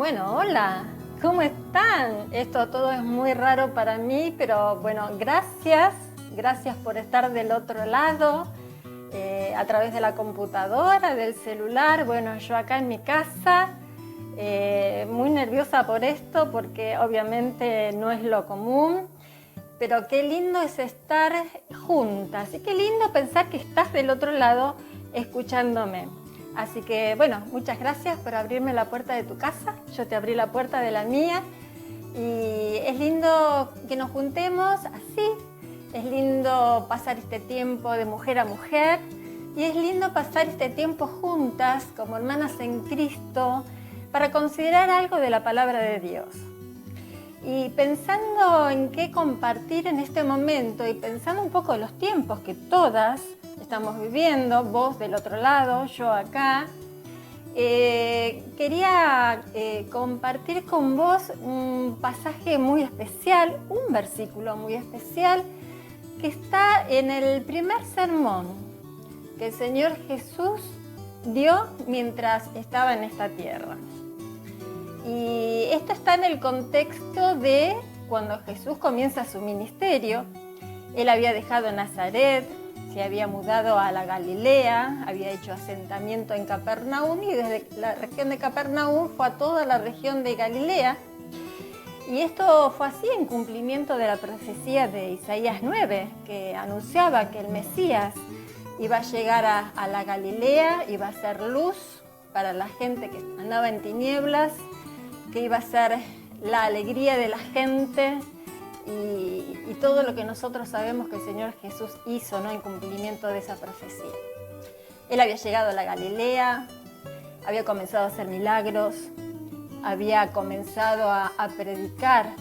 Bueno, hola, ¿cómo están? Esto todo es muy raro para mí, pero bueno, gracias por estar del otro lado, a través de la computadora, del celular. Bueno, yo acá en mi casa, muy nerviosa por esto, porque obviamente no es lo común, pero qué lindo es estar juntas y qué lindo pensar que estás del otro lado escuchándome. Así que, bueno, muchas gracias por abrirme la puerta de tu casa. Yo te abrí la puerta de la mía. Y es lindo que nos juntemos así. Es lindo pasar este tiempo de mujer a mujer. Y es lindo pasar este tiempo juntas, como hermanas en Cristo, para considerar algo de la palabra de Dios. Y pensando en qué compartir en este momento y pensando un poco en los tiempos que todas estamos viviendo, vos del otro lado, yo acá, quería compartir con vos un pasaje muy especial, un versículo muy especial que está en el primer sermón que el Señor Jesús dio mientras estaba en esta tierra. Y esto está en el contexto de cuando Jesús comienza su ministerio. Él había dejado Nazaret, se había mudado a la Galilea, había hecho asentamiento en Capernaum y desde la región de Capernaum fue a toda la región de Galilea. Y esto fue así en cumplimiento de la profecía de Isaías 9, que anunciaba que el Mesías iba a llegar a la Galilea, iba a ser luz para la gente que andaba en tinieblas, que iba a ser la alegría de la gente y todo lo que nosotros sabemos que el Señor Jesús hizo, ¿no?, en cumplimiento de esa profecía. Él había llegado a la Galilea, había comenzado a hacer milagros, había comenzado a predicar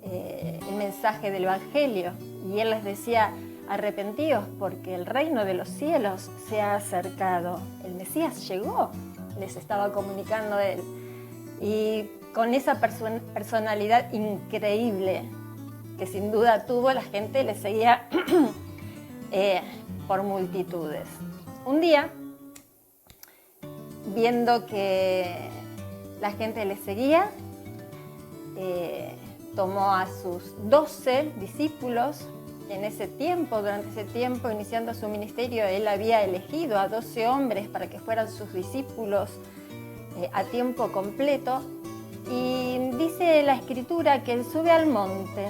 el mensaje del Evangelio, y Él les decía: arrepentíos porque el reino de los cielos se ha acercado. El Mesías llegó, les estaba comunicando Él. Y con esa personalidad increíble que sin duda tuvo, la gente le seguía por multitudes. Un día, viendo que la gente le seguía, tomó a sus 12 discípulos. En ese tiempo, durante ese tiempo, iniciando su ministerio, él había elegido a 12 hombres para que fueran sus discípulos a tiempo completo. Y dice la Escritura que él sube al monte.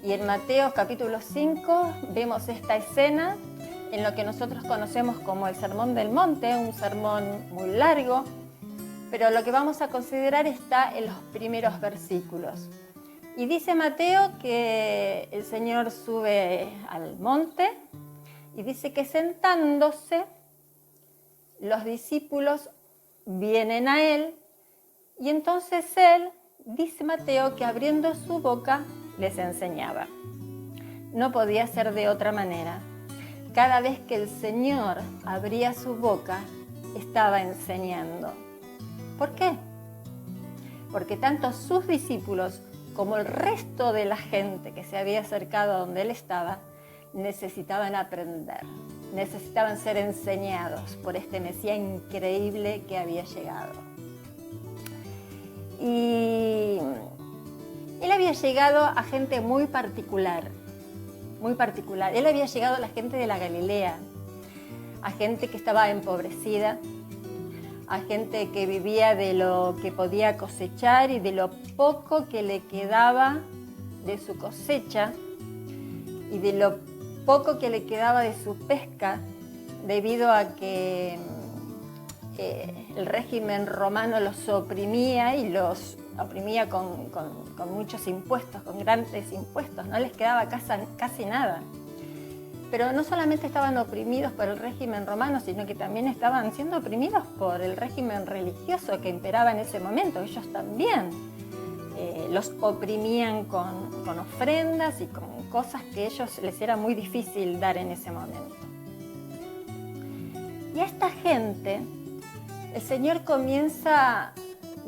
Y en Mateo capítulo 5 vemos esta escena en lo que nosotros conocemos como el Sermón del Monte, un sermón muy largo, pero lo que vamos a considerar está en los primeros versículos. Y dice Mateo que el Señor sube al monte y dice que sentándose, los discípulos vienen a él, y entonces él, dice Mateo, que abriendo su boca les enseñaba. No podía ser de otra manera. Cada vez que el Señor abría su boca, estaba enseñando. ¿Por qué? Porque tanto sus discípulos como el resto de la gente que se había acercado a donde él estaba, necesitaban aprender, necesitaban ser enseñados por este Mesías increíble que había llegado. Y él había llegado a gente muy particular, muy particular. Él había llegado a la gente de la Galilea, a gente que estaba empobrecida, a gente que vivía de lo que podía cosechar y de lo poco que le quedaba de su cosecha y de lo poco que le quedaba de su pesca, debido a que el régimen romano los oprimía y los oprimía con muchos impuestos, con grandes impuestos. No les quedaba casi nada. Pero no solamente estaban oprimidos por el régimen romano, sino que también estaban siendo oprimidos por el régimen religioso que imperaba en ese momento. Ellos también los oprimían con ofrendas y con cosas que a ellos les era muy difícil dar en ese momento. Y a esta gente, el Señor comienza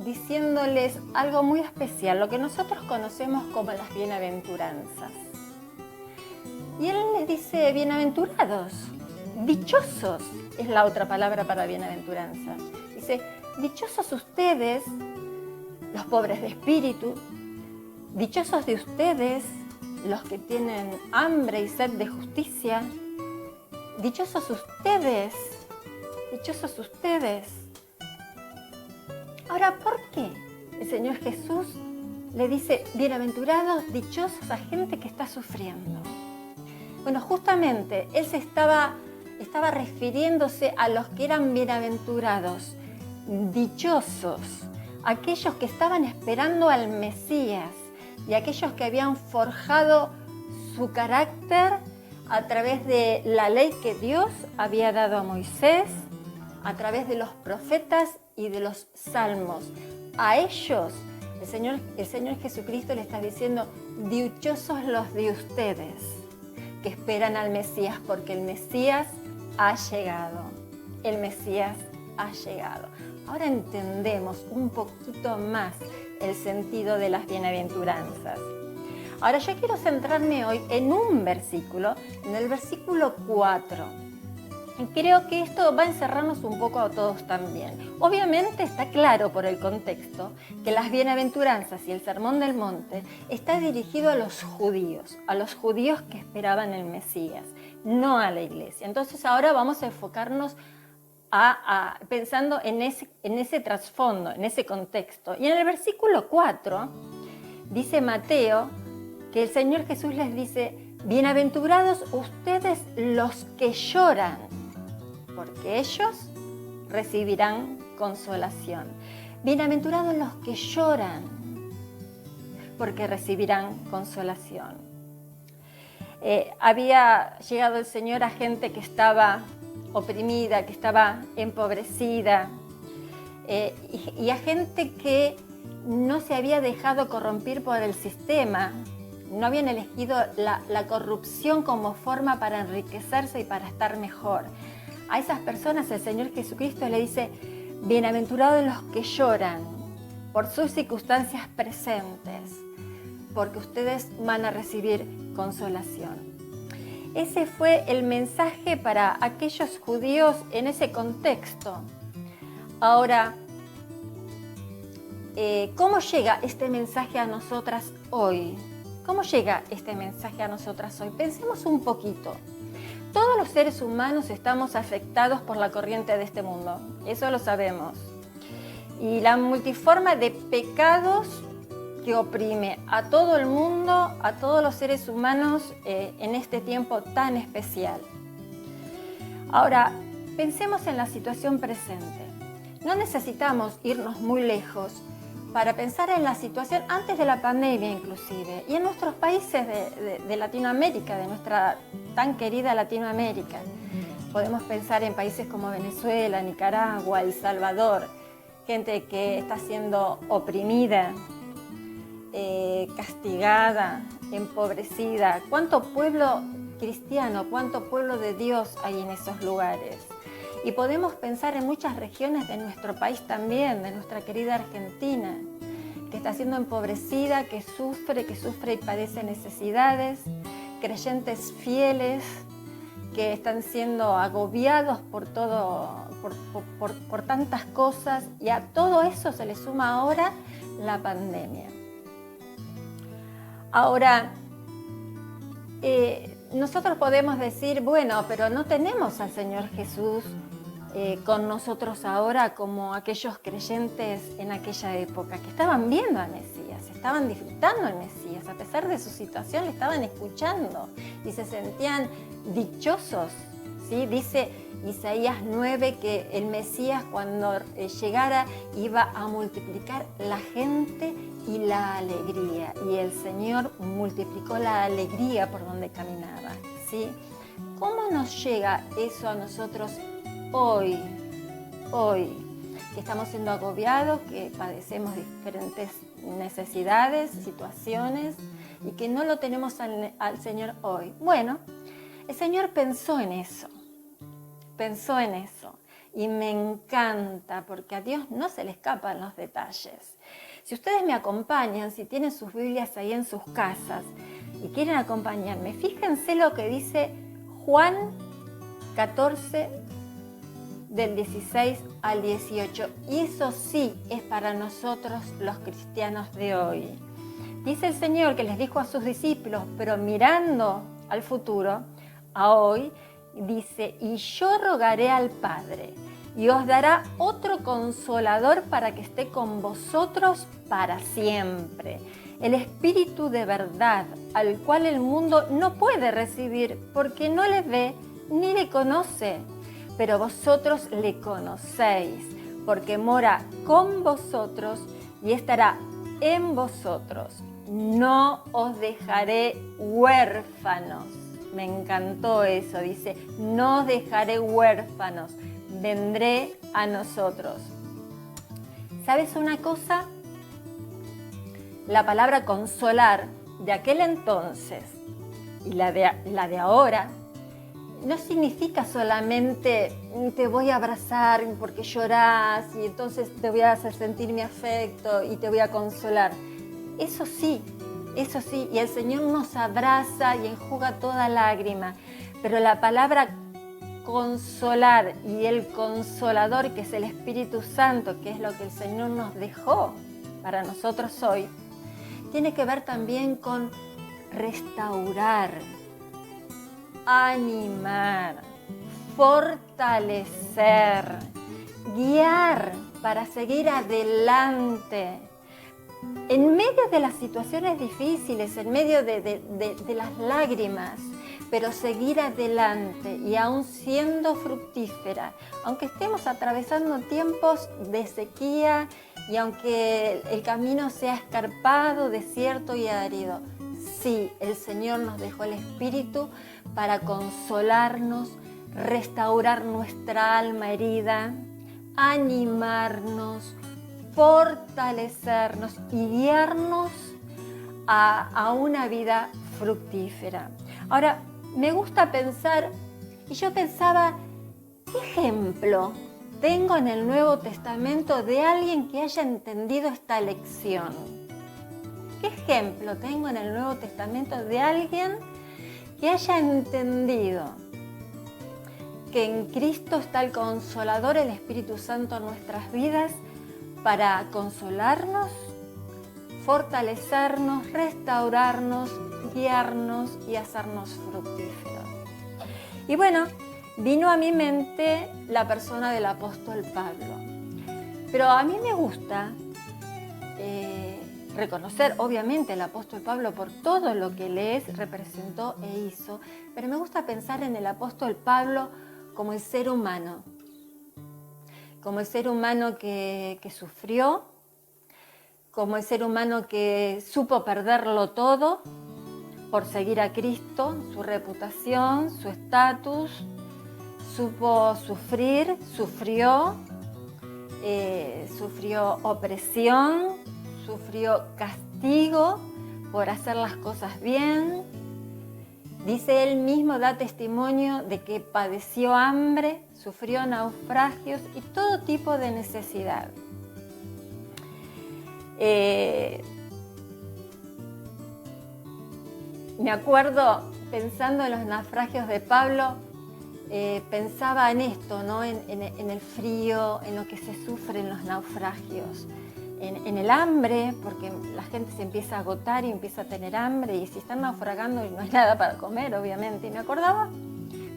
diciéndoles algo muy especial, lo que nosotros conocemos como las bienaventuranzas. Y Él les dice: bienaventurados, dichosos es la otra palabra para bienaventuranza. Dice: dichosos ustedes, los pobres de espíritu, dichosos de ustedes, los que tienen hambre y sed de justicia, dichosos ustedes, dichosos ustedes. Ahora, ¿por qué el Señor Jesús le dice bienaventurados, dichosos a gente que está sufriendo? Bueno, justamente Él estaba refiriéndose a los que eran bienaventurados, dichosos, aquellos que estaban esperando al Mesías y aquellos que habían forjado su carácter a través de la ley que Dios había dado a Moisés, a través de los profetas y de los salmos. A ellos el Señor Jesucristo le está diciendo, dichosos los de ustedes que esperan al Mesías, porque el Mesías ha llegado. El Mesías ha llegado. Ahora entendemos un poquito más el sentido de las bienaventuranzas. Ahora yo quiero centrarme hoy en un versículo, en el versículo 4. Y creo que esto va a encerrarnos un poco a todos también. Obviamente está claro por el contexto que las bienaventuranzas y el Sermón del Monte está dirigido a los judíos que esperaban el Mesías, no a la iglesia. Entonces ahora vamos a enfocarnos pensando en ese trasfondo, en ese contexto. Y en el versículo 4 dice Mateo que el Señor Jesús les dice, bienaventurados ustedes los que lloran, porque ellos recibirán consolación. Bienaventurados los que lloran, porque recibirán consolación. Había llegado el Señor a gente que estaba oprimida, que estaba empobrecida, y a gente que no se había dejado corromper por el sistema, no habían elegido la corrupción como forma para enriquecerse y para estar mejor. A esas personas el Señor Jesucristo le dice, bienaventurados los que lloran por sus circunstancias presentes, porque ustedes van a recibir consolación. Ese fue el mensaje para aquellos judíos en ese contexto. Ahora, ¿cómo llega este mensaje a nosotras hoy? ¿Cómo llega este mensaje a nosotras hoy? Pensemos un poquito. Todos los seres humanos estamos afectados por la corriente de este mundo, eso lo sabemos. Y la multiforme de pecados que oprime a todo el mundo, a todos los seres humanos en este tiempo tan especial. Ahora, pensemos en la situación presente. No necesitamos irnos muy lejos para pensar en la situación antes de la pandemia inclusive, y en nuestros países de Latinoamérica, de nuestra tan querida Latinoamérica. Podemos pensar en países como Venezuela, Nicaragua, El Salvador, gente que está siendo oprimida, castigada, empobrecida. ¿Cuánto pueblo cristiano, cuánto pueblo de Dios hay en esos lugares? Y podemos pensar en muchas regiones de nuestro país también, de nuestra querida Argentina, que está siendo empobrecida, que sufre y padece necesidades, creyentes fieles que están siendo agobiados por tantas cosas, y a todo eso se le suma ahora la pandemia. Ahora, nosotros podemos decir, bueno, pero no tenemos al Señor Jesús con nosotros ahora como aquellos creyentes en aquella época que estaban viendo al Mesías, estaban disfrutando al Mesías, a pesar de su situación le estaban escuchando y se sentían dichosos, ¿sí? Dice Isaías 9 que el Mesías cuando llegara iba a multiplicar la gente y la alegría, y el Señor multiplicó la alegría por donde caminaba, ¿sí? ¿Cómo nos llega eso a nosotros hoy, que estamos siendo agobiados, que padecemos diferentes necesidades, situaciones, y que no lo tenemos al Señor hoy? Bueno, el Señor pensó en eso, y me encanta, porque a Dios no se le escapan los detalles. Si ustedes me acompañan, si tienen sus Biblias ahí en sus casas y quieren acompañarme, fíjense lo que dice Juan 14, del 16 al 18. Y eso sí es para nosotros los cristianos de hoy. Dice el Señor que les dijo a sus discípulos, pero mirando al futuro, a hoy, dice, y yo rogaré al Padre, y os dará otro consolador para que esté con vosotros para siempre. El Espíritu de verdad, al cual el mundo no puede recibir, porque no le ve ni le conoce. Pero vosotros le conocéis, porque mora con vosotros y estará en vosotros. No os dejaré huérfanos. Me encantó eso, dice, no os dejaré huérfanos, vendré a nosotros. ¿Sabes una cosa? La palabra consolar de aquel entonces y la de ahora no significa solamente te voy a abrazar porque llorás y entonces te voy a hacer sentir mi afecto y te voy a consolar. Eso sí, y el Señor nos abraza y enjuga toda lágrima, pero la palabra consolar y el consolador, que es el Espíritu Santo, que es lo que el Señor nos dejó para nosotros hoy, tiene que ver también con restaurar, animar, fortalecer, guiar para seguir adelante. En medio de las situaciones difíciles, en medio de las lágrimas, pero seguir adelante y aún siendo fructífera, aunque estemos atravesando tiempos de sequía y aunque el camino sea escarpado, desierto y árido, sí, el Señor nos dejó el Espíritu para consolarnos, restaurar nuestra alma herida, animarnos, fortalecernos y guiarnos a una vida fructífera. Ahora, me gusta pensar, y yo pensaba, ¿qué ejemplo tengo en el Nuevo Testamento de alguien que haya entendido esta lección? ¿Qué ejemplo tengo en el Nuevo Testamento de alguien que haya entendido que en Cristo está el Consolador, el Espíritu Santo en nuestras vidas para consolarnos, fortalecernos, restaurarnos, guiarnos y hacernos fructíferos? Y bueno, vino a mi mente la persona del apóstol Pablo. Pero a mí me gusta reconocer, obviamente, al apóstol Pablo por todo lo que les representó e hizo, pero me gusta pensar en el apóstol Pablo como el ser humano que sufrió, como el ser humano que supo perderlo todo por seguir a Cristo, su reputación, su estatus, supo sufrir, sufrió opresión, sufrió castigo por hacer las cosas bien. Dice él mismo, da testimonio de que padeció hambre, sufrió naufragios y todo tipo de necesidad. Me acuerdo, pensando en los naufragios de Pablo, pensaba en esto, ¿no? En el frío, en lo que se sufre en los naufragios, en el hambre, porque la gente se empieza a agotar y empieza a tener hambre, y si están naufragando y no hay nada para comer, obviamente. Y me acordaba,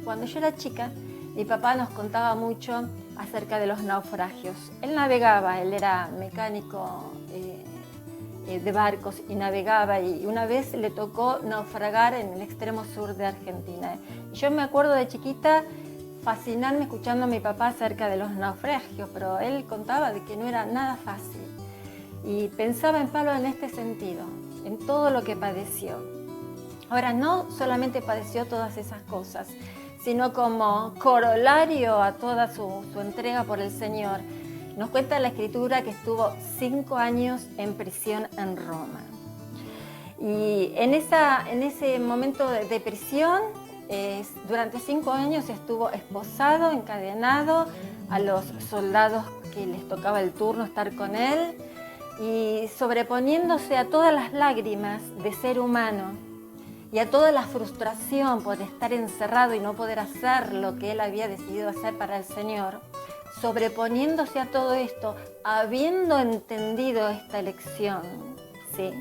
cuando yo era chica, mi papá nos contaba mucho acerca de los naufragios. Él navegaba, él era mecánico de barcos y navegaba, y una vez le tocó naufragar en el extremo sur de Argentina. Y yo me acuerdo de chiquita fascinarme escuchando a mi papá acerca de los naufragios, pero él contaba de que no era nada fácil. Y pensaba en Pablo en este sentido, en todo lo que padeció. Ahora, no solamente padeció todas esas cosas, sino como corolario a toda su entrega por el Señor. Nos cuenta la Escritura que estuvo 5 años en prisión en Roma. Y en ese momento de prisión, durante 5 años estuvo esposado, encadenado a los soldados que les tocaba el turno estar con él, y sobreponiéndose a todas las lágrimas de ser humano y a toda la frustración por estar encerrado y no poder hacer lo que él había decidido hacer para el Señor. sobreponiéndose a todo esto, habiendo entendido esta lección, ¿sí?,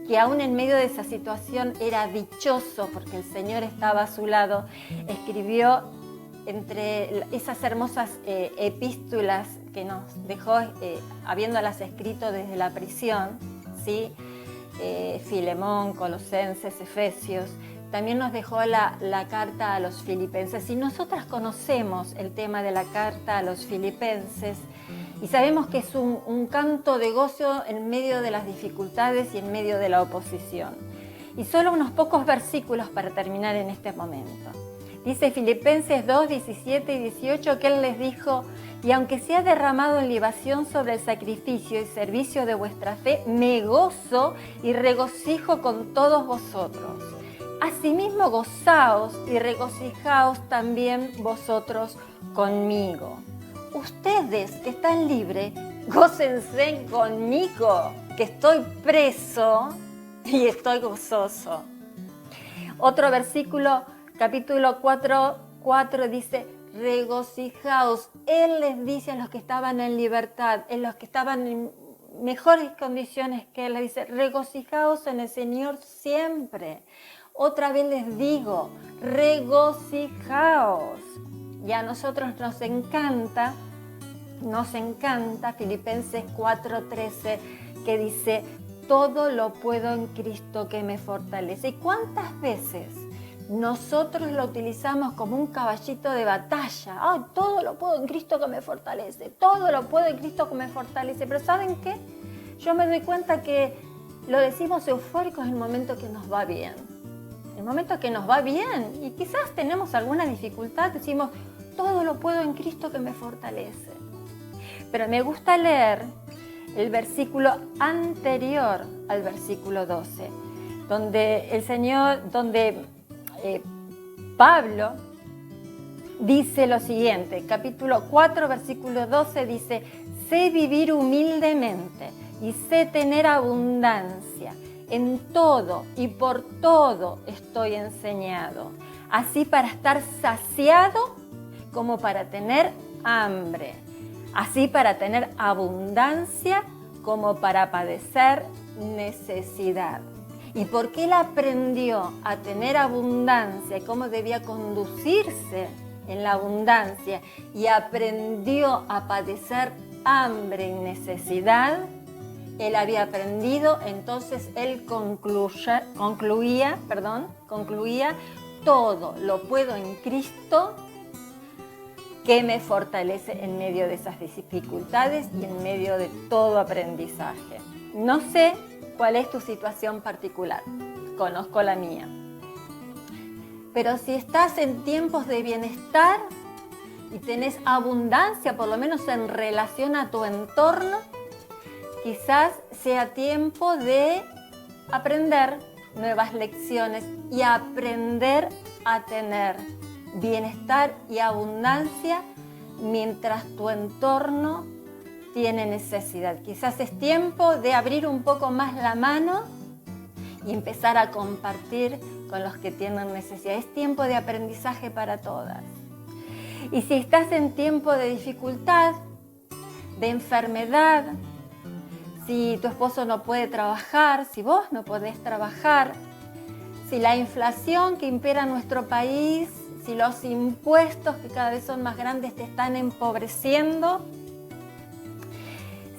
que aún en medio de esa situación era dichoso porque el Señor estaba a su lado, escribió entre esas hermosas epístolas que nos dejó habiéndolas escrito desde la prisión, ¿sí?, Filemón, Colosenses, Efesios. También nos dejó la carta a los Filipenses, y nosotras conocemos el tema de la carta a los Filipenses y sabemos que es un canto de gozo en medio de las dificultades y en medio de la oposición. Y solo unos pocos versículos para terminar en este momento. Dice Filipenses 2, 17 y 18 que Él les dijo: y aunque sea derramado en libación sobre el sacrificio y servicio de vuestra fe, me gozo y regocijo con todos vosotros. Asimismo, gozaos y regocijaos también vosotros conmigo. Ustedes que están libres, gócense conmigo, que estoy preso y estoy gozoso. Otro versículo, capítulo 4 dice: regocijaos. Él les dice a los que estaban en libertad, en los que estaban en mejores condiciones que Él, les dice: regocijaos en el Señor siempre. Otra vez les digo, regocijaos. Y a nosotros nos encanta Filipenses 4:13, que dice: todo lo puedo en Cristo que me fortalece. ¿Y cuántas veces nosotros lo utilizamos como un caballito de batalla? ¡Ay, todo lo puedo en Cristo que me fortalece! Todo lo puedo en Cristo que me fortalece. Pero ¿saben qué? Yo me doy cuenta que lo decimos eufóricos en el momento que nos va bien. El momento que nos va bien y quizás tenemos alguna dificultad, decimos: todo lo puedo en Cristo que me fortalece. Pero me gusta leer el versículo anterior al versículo 12, donde Pablo dice lo siguiente, capítulo 4, versículo 12, dice: sé vivir humildemente y sé tener abundancia. En todo y por todo estoy enseñado, así para estar saciado como para tener hambre, así para tener abundancia como para padecer necesidad. Y porque él aprendió a tener abundancia y cómo debía conducirse en la abundancia, y aprendió a padecer hambre y necesidad, él había aprendido, entonces él concluía, todo lo puedo en Cristo que me fortalece en medio de esas dificultades y en medio de todo aprendizaje. No sé cuál es tu situación particular, conozco la mía. Pero si estás en tiempos de bienestar y tenés abundancia, por lo menos en relación a tu entorno, quizás sea tiempo de aprender nuevas lecciones y aprender a tener bienestar y abundancia mientras tu entorno tiene necesidad. Quizás es tiempo de abrir un poco más la mano y empezar a compartir con los que tienen necesidad. Es tiempo de aprendizaje para todas. Y si estás en tiempo de dificultad, de enfermedad, si tu esposo no puede trabajar, si vos no podés trabajar, si la inflación que impera en nuestro país, si los impuestos que cada vez son más grandes te están empobreciendo,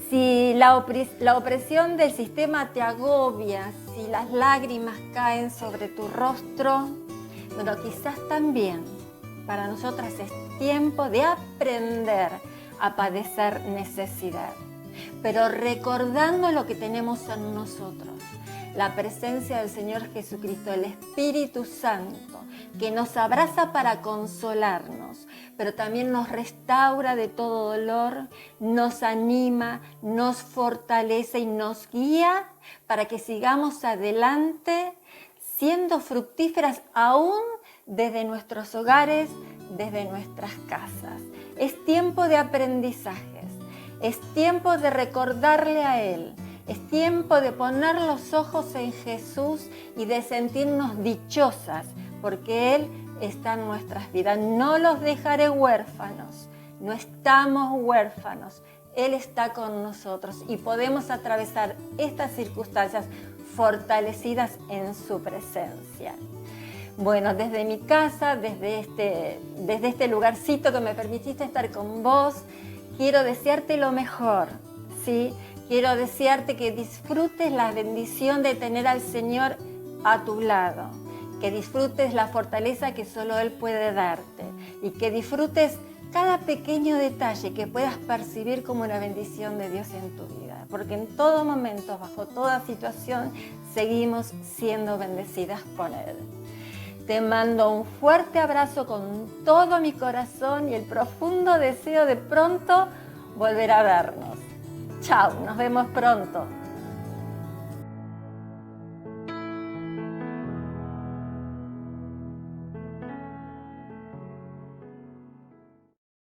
si la opresión del sistema te agobia, si las lágrimas caen sobre tu rostro, bueno, quizás también para nosotras es tiempo de aprender a padecer necesidad, pero recordando lo que tenemos en nosotros, la presencia del Señor Jesucristo, el Espíritu Santo, que nos abraza para consolarnos, pero también nos restaura de todo dolor, nos anima, nos fortalece y nos guía para que sigamos adelante siendo fructíferas aún desde nuestros hogares, desde nuestras casas. Es tiempo de aprendizajes, es tiempo de recordarle a Él, es tiempo de poner los ojos en Jesús y de sentirnos dichosas, porque Él está en nuestras vidas. No los dejaré huérfanos, no estamos huérfanos. Él está con nosotros y podemos atravesar estas circunstancias fortalecidas en su presencia. Bueno, desde mi casa, desde este lugarcito que me permitiste estar con vos, quiero desearte lo mejor, ¿sí? Quiero desearte que disfrutes la bendición de tener al Señor a tu lado, que disfrutes la fortaleza que solo Él puede darte y que disfrutes cada pequeño detalle que puedas percibir como una bendición de Dios en tu vida, porque en todo momento, bajo toda situación, seguimos siendo bendecidas por Él. Te mando un fuerte abrazo con todo mi corazón y el profundo deseo de pronto volver a vernos. Chao, nos vemos pronto.